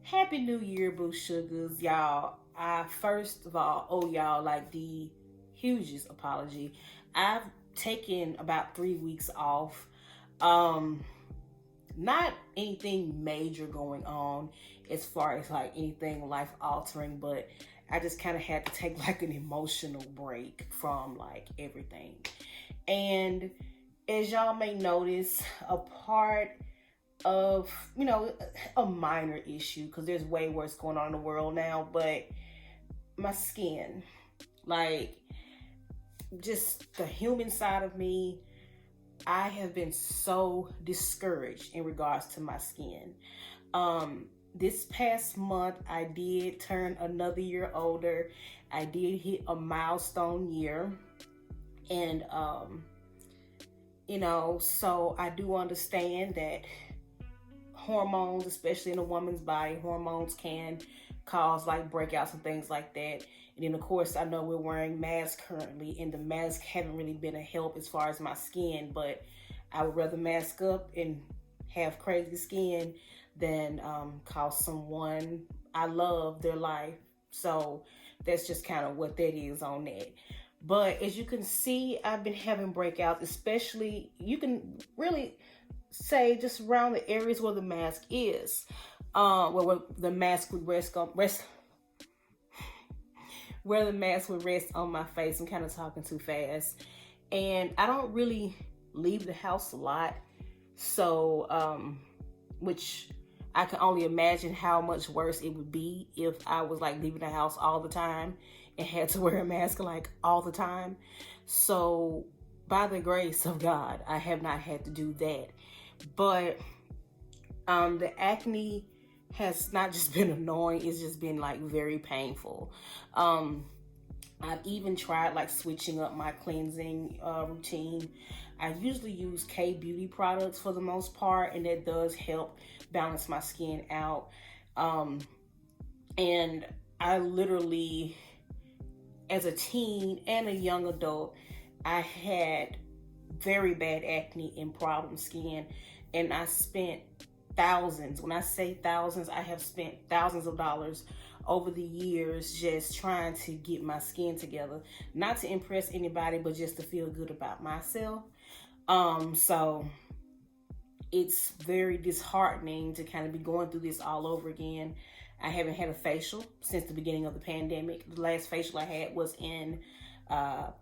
Happy New Year, Boo Sugars, y'all. I first of all owe y'all like the hugest apology. I've taken about 3 weeks off. Um, Not anything major going on as far as like anything life altering, but I just kind of had to take like an emotional break from like everything. And as y'all may notice, a part of a minor issue, because there's way worse going on in the world now, but my skin, like, just the human side of me, I have been so discouraged in regards to my skin. This past month I did turn another year older. I did hit a milestone year, and so I do understand that hormones, especially in a woman's body, hormones can cause like breakouts and things like that. And then of course I know we're wearing masks currently, and the masks haven't really been a help as far as my skin, but I would rather mask up and have crazy skin than cause someone I love their life. So that's just kind of what that is on that. But as you can see, I've been having breakouts, especially, you can really say just around the areas where the mask is, where the mask would where the mask would rest on my face. I'm kind of talking too fast, and I don't really leave the house a lot, so which I can only imagine how much worse it would be if I was like leaving the house all the time and had to wear a mask like all the time. So by the grace of God, I have not had to do that. But the acne has not just been annoying, it's just been like very painful. I've even tried like switching up my cleansing routine. I usually use K beauty products for the most part, and that does help balance my skin out. And I literally, as a teen and a young adult, I had very bad acne and problem skin, and I spent thousands. When I say thousands, I have spent thousands of dollars over the years just trying to get my skin together, not to impress anybody, but just to feel good about myself. So it's very disheartening to kind of be going through this all over again. I haven't had a facial since the beginning of the pandemic. The last facial I had was in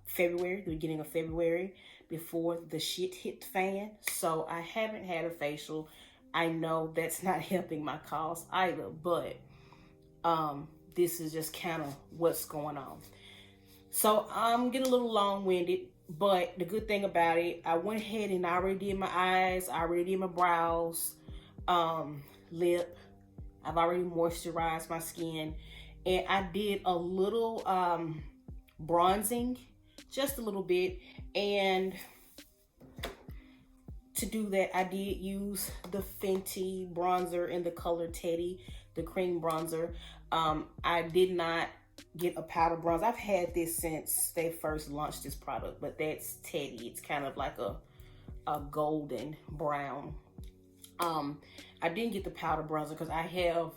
February, the beginning of February, before the shit hit the fan. So I haven't had a facial. I know that's not helping my cause either, but this is just kind of what's going on. So I'm getting a little long-winded, but the good thing about it, I went ahead and I already did my eyes, I already did my brows, lip. I've already moisturized my skin, and I did a little bronzing, just a little bit. And to do that, I did use the Fenty bronzer in the color Teddy, the cream bronzer. I did not get a powder bronzer. I've had this since they first launched this product, but that's Teddy. It's kind of like a golden brown. I didn't get the powder bronzer because I have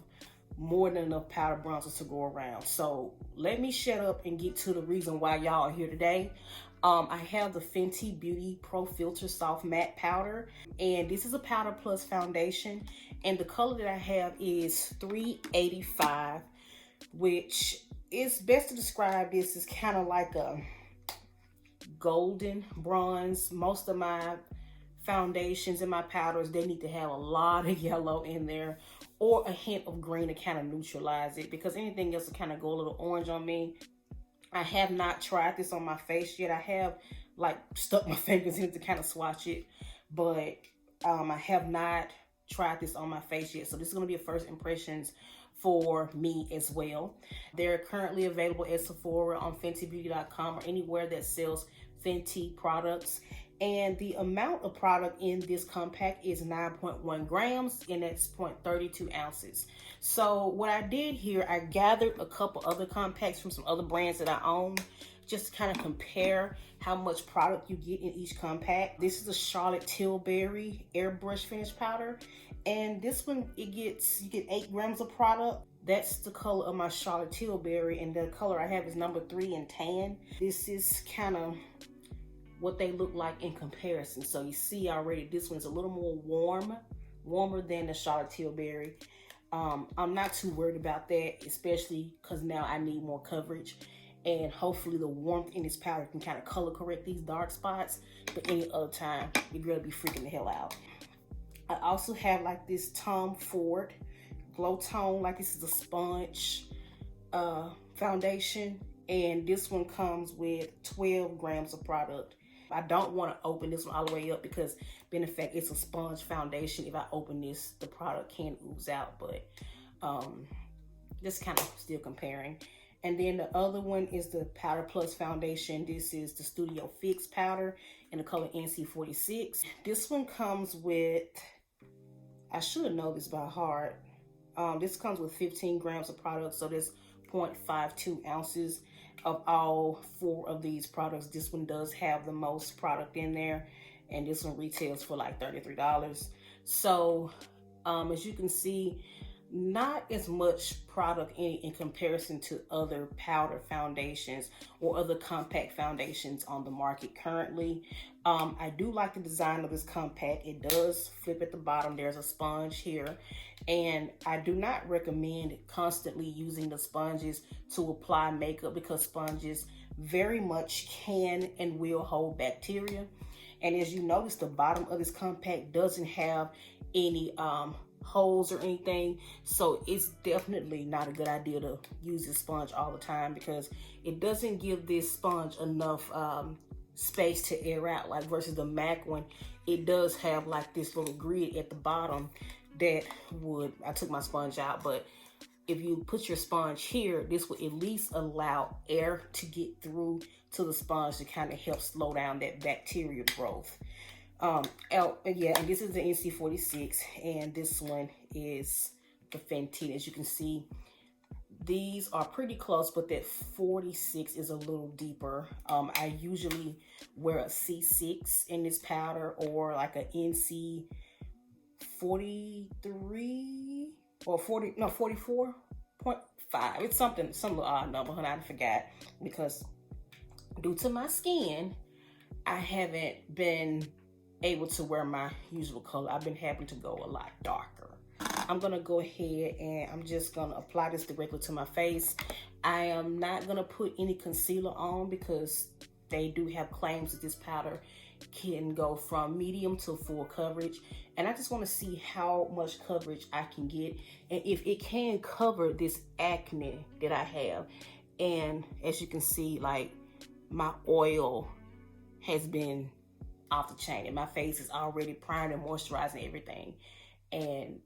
more than enough powder bronzers to go around. So let me shut up and get to the reason why y'all are here today. I have the Fenty Beauty Pro Filter Soft Matte Powder, and this is a powder plus foundation, and the color that I have is 385, which is best to describe this as kind of like a golden bronze. Most of my foundations and my powders, they need to have a lot of yellow in there or a hint of green to kind of neutralize it, because anything else will kind of go a little orange on me. I have not tried this on my face yet. I have like stuck my fingers in it to kind of swatch it, but I have not tried this on my face yet. So this is going to be a first impressions for me as well. They're currently available at Sephora, on FentyBeauty.com, or anywhere that sells Fenty products. And the amount of product in this compact is 9.1 grams, and that's 0.32 ounces. So what I did here, I gathered a couple other compacts from some other brands that I own, just to kind of compare how much product you get in each compact. This is a Charlotte Tilbury airbrush finish powder, And this one, you get 8 grams of product. That's the color of my Charlotte Tilbury, and the color I have is number 3 in tan. This is kind of what they look like in comparison. So you see already, this one's a little more warmer than the Charlotte Tilbury. I'm not too worried about that, especially because now I need more coverage. And hopefully the warmth in this powder can kind of color correct these dark spots. But any other time, your girl be freaking the hell out. I also have like this Tom Ford Glow Tone, like this is a sponge foundation. And this one comes with 12 grams of product. I don't want to open this one all the way up because, being in fact, it's a sponge foundation. If I open this, the product can ooze out, but just kind of still comparing. And then the other one is the Powder Plus Foundation. This is the Studio Fix powder in the color NC46. This one comes with, I should know this by heart. This comes with 15 grams of product, so there's 0.52 ounces of all 4 of these products. This one does have the most product in there, and this one retails for like $33. So as you can see, not as much product in comparison to other powder foundations or other compact foundations on the market currently. I do like the design of this compact. It does flip at the bottom. There's a sponge here, and I do not recommend constantly using the sponges to apply makeup because sponges very much can and will hold bacteria. And as you notice, the bottom of this compact doesn't have any holes or anything, so it's definitely not a good idea to use this sponge all the time because it doesn't give this sponge enough space to air out, like versus the MAC one. It does have like this little grid at the bottom that would, I took my sponge out, but if you put your sponge here, this would at least allow air to get through to the sponge to kind of help slow down that bacterial growth. And this is the NC46, and this one is the Fenty. As you can see, these are pretty close, but that 46 is a little deeper. I usually wear a C6 in this powder or like a NC 43 or 44.5. It's some odd number, and I forgot because due to my skin, I haven't been able to wear my usual color. I've been having to go a lot darker. I'm gonna go ahead and I'm just gonna apply this directly to my face. I am not gonna put any concealer on because they do have claims that this powder can go from medium to full coverage, and I just want to see how much coverage I can get and if it can cover this acne that I have. And as you can see, like, my oil has been off the chain and my face is already primed and moisturizing everything, and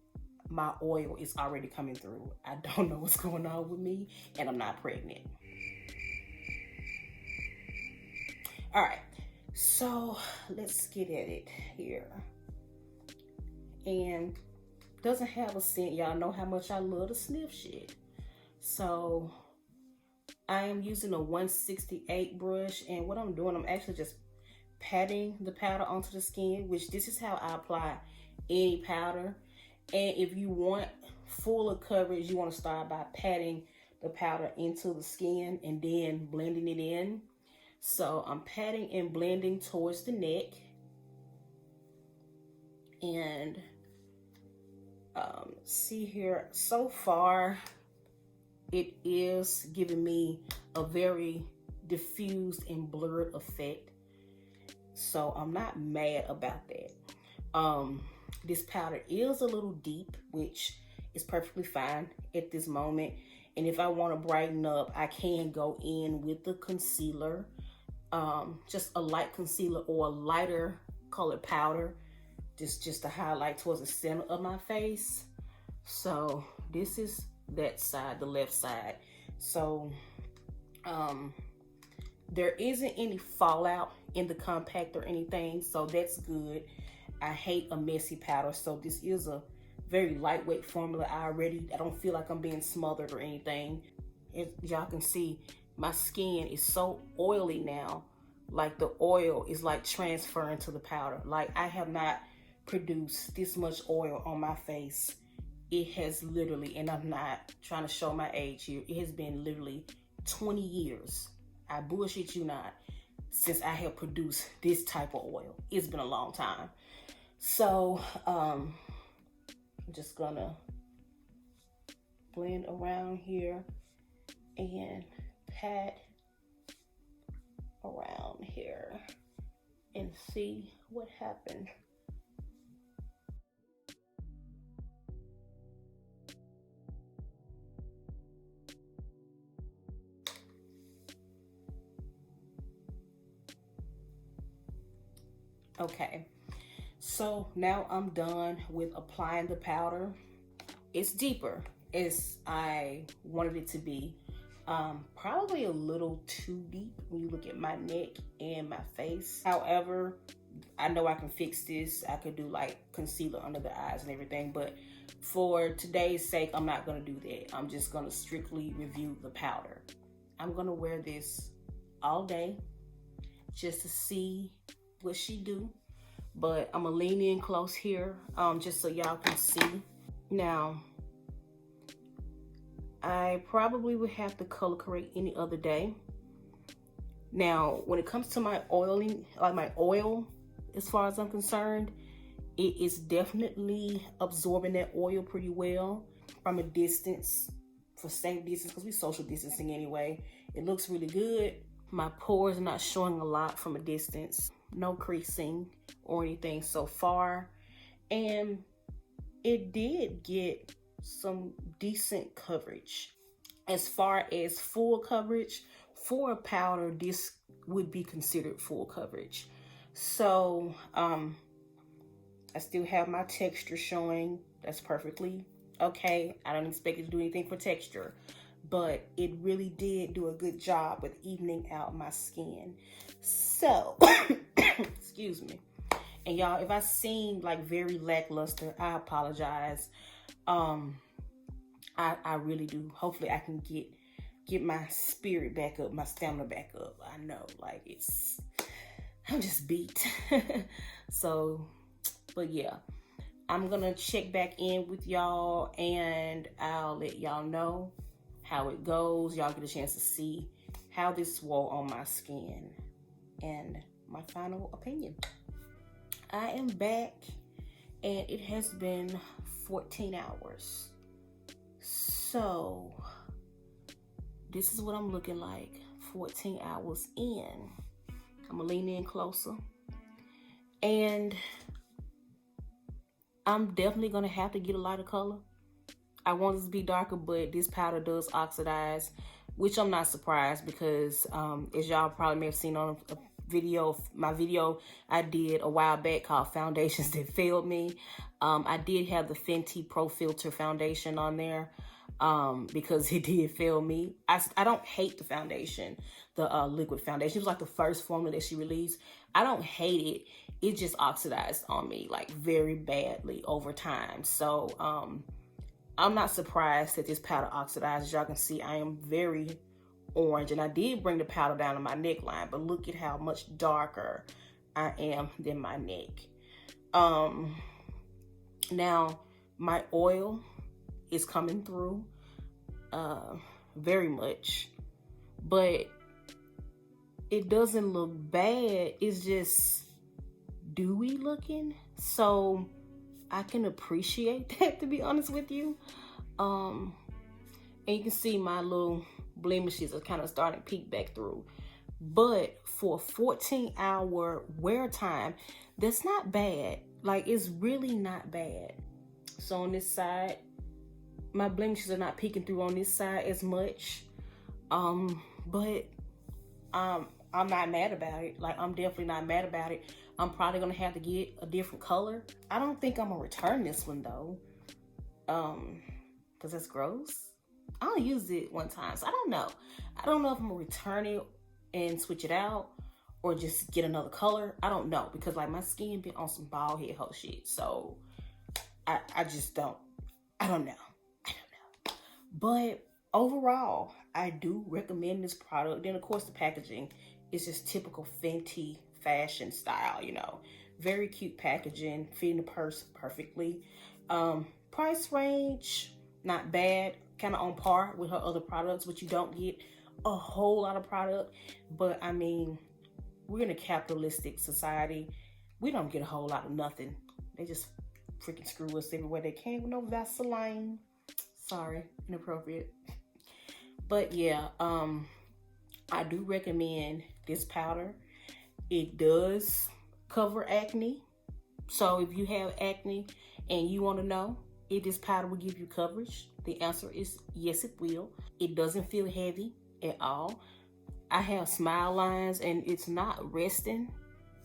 my oil is already coming through. I don't know what's going on with me, and I'm not pregnant. All right, so let's get at it here. And doesn't have a scent. Y'all know how much I love to sniff shit. So I am using a 168 brush, and what I'm doing, I'm actually just patting the powder onto the skin, which this is how I apply any powder. And if you want fuller coverage, you want to start by patting the powder into the skin and then blending it in. So I'm patting and blending towards the neck, and see here, so far it is giving me a very diffused and blurred effect, so I'm not mad about that. This powder is a little deep, which is perfectly fine at this moment, and if I want to brighten up, I can go in with the concealer, just a light concealer or a lighter colored powder, just to highlight towards the center of my face. So this is that side, the left side. So there isn't any fallout in the compact or anything, so that's good. I hate a messy powder, so this is a very lightweight formula. I don't feel like I'm being smothered or anything. As y'all can see, my skin is so oily now, like the oil is like transferring to the powder. Like, I have not produce this much oil on my face, it has literally, and I'm not trying to show my age here, it has been literally 20 years. I bullshit you not, since I have produced this type of oil. It's been a long time. So, I'm just gonna blend around here and pat around here and see what happened. Okay, so now I'm done with applying the powder. It's deeper as I wanted it to be. Probably a little too deep when you look at my neck and my face. However, I know I can fix this. I could do like concealer under the eyes and everything, but for today's sake, I'm not gonna do that. I'm just gonna strictly review the powder. I'm gonna wear this all day just to see what she do, but I'm gonna lean in close here just so y'all can see. Now, I probably would have to color correct any other day. Now, when it comes to my oiling, like my oil, as far as I'm concerned, it is definitely absorbing that oil pretty well from a distance, for safe distance, because we social distancing anyway. It looks really good. My pores are not showing a lot from a distance. No creasing or anything so far. And it did get some decent coverage. As far as full coverage, for a powder, this would be considered full coverage. So, I still have my texture showing. That's perfectly okay. I don't expect it to do anything for texture, but it really did do a good job with evening out my skin. So, excuse me. And y'all, if I seem like very lackluster, I apologize. I really do. Hopefully I can get my spirit back up, my stamina back up. I know, like I'm just beat. So, but yeah, I'm gonna check back in with y'all and I'll let y'all know how it goes. Y'all get a chance to see how this wore on my skin and my final opinion. I am back and it has been 14 hours. So this is what I'm looking like 14 hours in. I'm gonna lean in closer. And I'm definitely gonna have to get a lighter color. I want this to be darker, but this powder does oxidize, which I'm not surprised because as y'all probably may have seen on a video, my video I did a while back called Foundations That Failed Me. I did have the Fenty Pro Filter foundation on there because it did fail me. I don't hate the foundation, the liquid foundation. It was like the first formula that she released. I don't hate it. It just oxidized on me like very badly over time. So I'm not surprised that this powder oxidized. As y'all can see, I am very orange, and I did bring the powder down to my neckline, but look at how much darker I am than my neck. Now my oil is coming through very much, but it doesn't look bad. It's just dewy looking, so I can appreciate that, to be honest with you. And you can see my little blemishes are kind of starting to peek back through. But for a 14-hour wear time, that's not bad. Like, it's really not bad. So on this side, my blemishes are not peeking through on this side as much. But I'm not mad about it. Like, I'm definitely not mad about it. I'm probably gonna have to get a different color. I don't think I'm gonna return this one though. Cause it's gross. I only used it one time, so I don't know. I don't know if I'm gonna return it and switch it out or just get another color. I don't know, because like my skin been on some bald head hoe shit. So I just don't, I don't know. But overall, I do recommend this product. Then of course the packaging is just typical Fenty fashion style, you know, Very cute packaging, fit in the purse perfectly. Price range, not bad, kind of on par with her other products, but you don't get a whole lot of product. But I mean, we're in a capitalistic society. We don't get a whole lot of nothing. They just freaking screw us everywhere they can with no Vaseline. Sorry, inappropriate. But yeah, I do recommend this powder. It does cover acne. So if you have acne and you want to know if this powder will give you coverage, the answer is yes, it will. It doesn't feel heavy at all. I have smile lines and it's not resting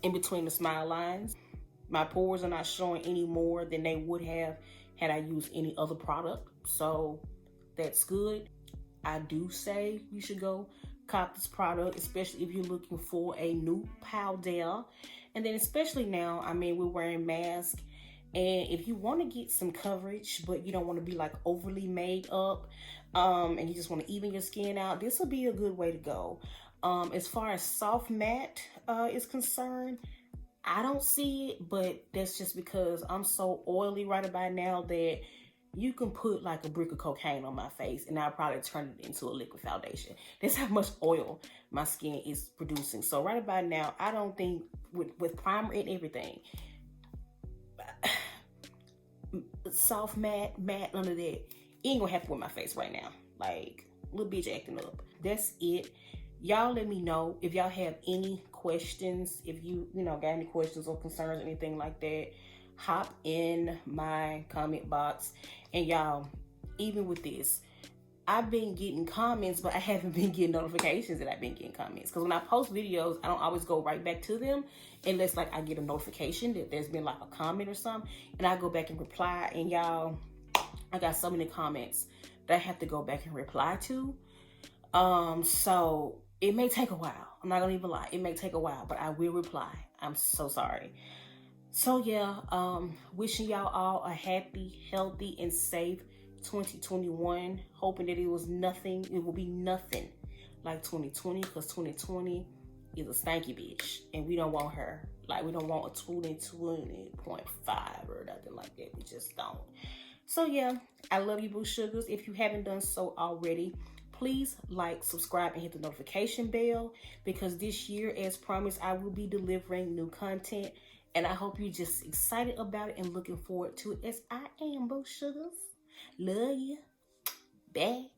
in between the smile lines. My pores are not showing any more than they would have had I used any other product. So that's good. I do say you should go cop this product, especially if you're looking for a new powder. And then especially now, I mean, we're wearing masks. And if you want to get some coverage, but you don't want to be like overly made up, and you just want to even your skin out, this will be a good way to go. As far as soft matte is concerned, I don't see it, but that's just because I'm so oily right about now that you can put like a brick of cocaine on my face and I'll probably turn it into a liquid foundation. That's how much oil my skin is producing. So right about now, I don't think with primer and everything, soft matte, none of that, it ain't gonna happen with my face right now. Like, little bitch acting up. That's it. Y'all let me know if y'all have any questions. If you got any questions or concerns, anything like that, hop in my comment box. And y'all, even with this, I've been getting comments, but I haven't been getting notifications that I've been getting comments. Because when I post videos, I don't always go right back to them unless like I get a notification that there's been like a comment or something. And I go back and reply. And y'all, I got so many comments that I have to go back and reply to. So it may take a while. I'm not gonna even lie. It may take a while, but I will reply. I'm so sorry. So yeah, wishing y'all all a happy, healthy, and safe 2021. Hoping that it will be nothing like 2020, because 2020 is a stanky bitch. And we don't want her. Like, we don't want a 2020.5 or nothing like that. We just don't. So yeah, I love you, Boo Sugars. If you haven't done so already, please like, subscribe, and hit the notification bell, because this year, as promised, I will be delivering new content. And I hope you're just excited about it and looking forward to it as I am, Boo Sugars. Love you. Bye.